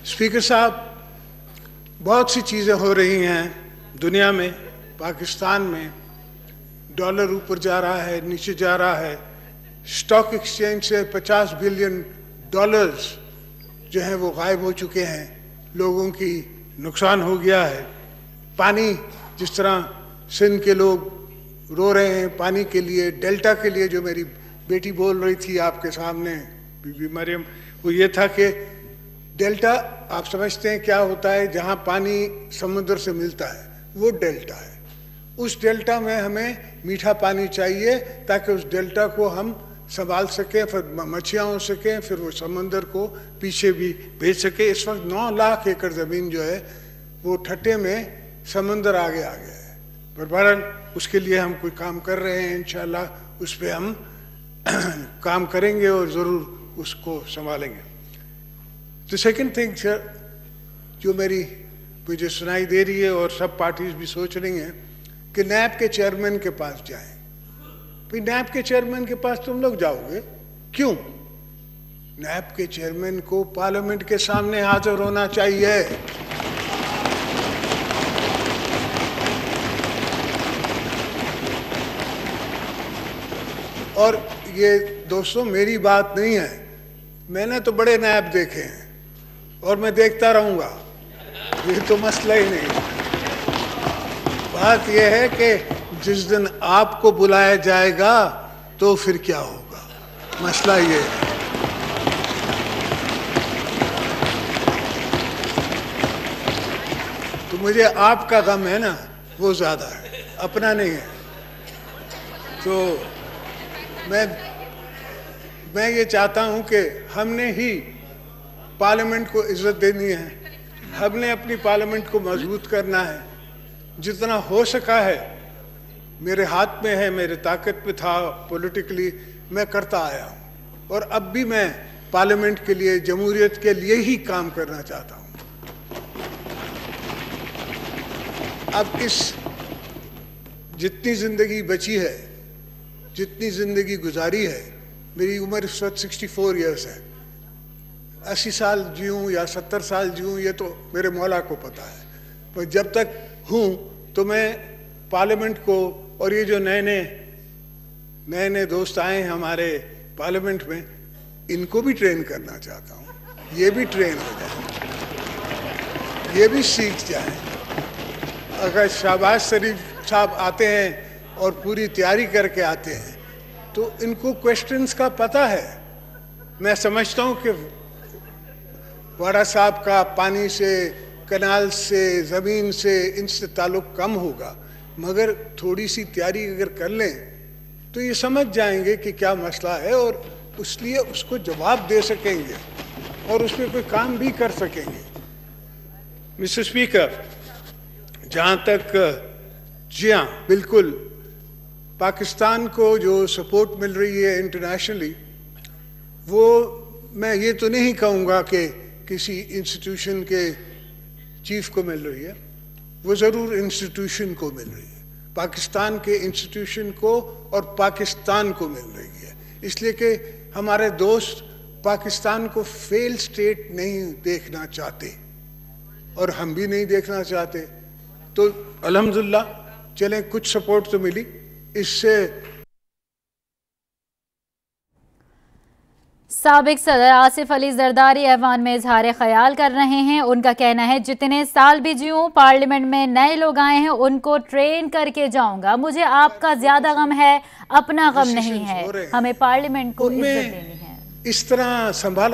Speaker साहब, बहुत सी चीज़ें हो रही हैं दुनिया में। पाकिस्तान में डॉलर ऊपर जा रहा है, नीचे जा रहा है। स्टॉक एक्सचेंज से 50 बिलियन डॉलर्स जो हैं वो गायब हो चुके हैं। लोगों की नुकसान हो गया है। पानी, जिस तरह सिंध के लोग रो रहे हैं पानी के लिए, डेल्टा के लिए, जो मेरी बेटी बोल रही थी आपके सामने, बीबी मरियम, वो ये था कि डेल्टा, आप समझते हैं क्या होता है? जहाँ पानी समुद्र से मिलता है वो डेल्टा है। उस डेल्टा में हमें मीठा पानी चाहिए ताकि उस डेल्टा को हम संभाल सकें, फिर मछलियाँ हो सकें, फिर वो समंदर को पीछे भी भेज सके। इस वक्त 9 लाख एकड़ ज़मीन जो है वो ठट्टे में समंदर आगे आ गया है। पर बहरहाल उसके लिए हम कोई काम कर रहे हैं। इंशाल्लाह उस पर हम काम करेंगे और ज़रूर उसको संभालेंगे। तो सेकंड थिंग सर, जो मुझे सुनाई दे रही है और सब पार्टीज भी सोच रही हैं कि नैब के चेयरमैन के पास जाएं। भाई, नैब के चेयरमैन के पास तुम लोग जाओगे क्यों? नैब के चेयरमैन को पार्लियामेंट के सामने हाजिर होना चाहिए। और ये दोस्तों मेरी बात नहीं है, मैंने तो बड़े नैब देखे हैं और मैं देखता रहूंगा, ये तो मसला ही नहीं। बात यह है कि जिस दिन आपको बुलाया जाएगा तो फिर क्या होगा, मसला ये है। तो मुझे आपका गम है ना, वो ज्यादा है, अपना नहीं है। तो मैं ये चाहता हूं कि हमने ही पार्लियामेंट को इज्जत देनी है, हमने अपनी पार्लियामेंट को मजबूत करना है। जितना हो सका है मेरे हाथ में है, मेरे ताकत में था पॉलिटिकली, मैं करता आया हूं और अब भी मैं पार्लियामेंट के लिए, जमहूरियत के लिए ही काम करना चाहता हूं। अब इस जितनी जिंदगी बची है, जितनी जिंदगी गुजारी है, मेरी उम्र इस वक्त 64 ईयर्स है। 80 साल जीऊँ या 70 साल जीऊँ ये तो मेरे मौला को पता है, पर जब तक हूँ तो मैं पार्लियामेंट को, और ये जो नए दोस्त आए हैं हमारे पार्लियामेंट में, इनको भी ट्रेन करना चाहता हूँ। ये भी ट्रेन हो जाए, ये भी सीख जाए। अगर शहबाज शरीफ साहब आते हैं और पूरी तैयारी करके आते हैं तो इनको क्वेश्चंस का पता है। मैं समझता हूँ कि वाड़ा साहब का पानी से, कनाल से, ज़मीन से, इनसे ताल्लुक़ कम होगा, मगर थोड़ी सी तैयारी अगर कर लें तो ये समझ जाएंगे कि क्या मसला है और इसलिए उसको जवाब दे सकेंगे और उस पर कोई काम भी कर सकेंगे। मिस्टर स्पीकर, जहाँ तक, जी हाँ बिल्कुल, पाकिस्तान को जो सपोर्ट मिल रही है इंटरनेशनली, वो मैं ये तो नहीं कहूँगा कि किसी इंस्टीट्यूशन के चीफ को मिल रही है, वो ज़रूर इंस्टीट्यूशन को मिल रही है, पाकिस्तान के इंस्टीट्यूशन को और पाकिस्तान को मिल रही है। इसलिए कि हमारे दोस्त पाकिस्तान को फेल स्टेट नहीं देखना चाहते और हम भी नहीं देखना चाहते। तो अल्हम्दुलिल्लाह चलें, कुछ सपोर्ट तो मिली इससे। साबिक सदर आसिफ अली जरदारी ऐवान में इजहार ख्याल कर रहे हैं। उनका कहना है, जितने साल भी जीऊँ, पार्लियामेंट में नए लोग आए हैं उनको ट्रेन करके जाऊंगा। मुझे आपका ज्यादा गम है, अपना गम नहीं है। हमें पार्लियामेंट को इज्जत देनी है। इस तरह संभाला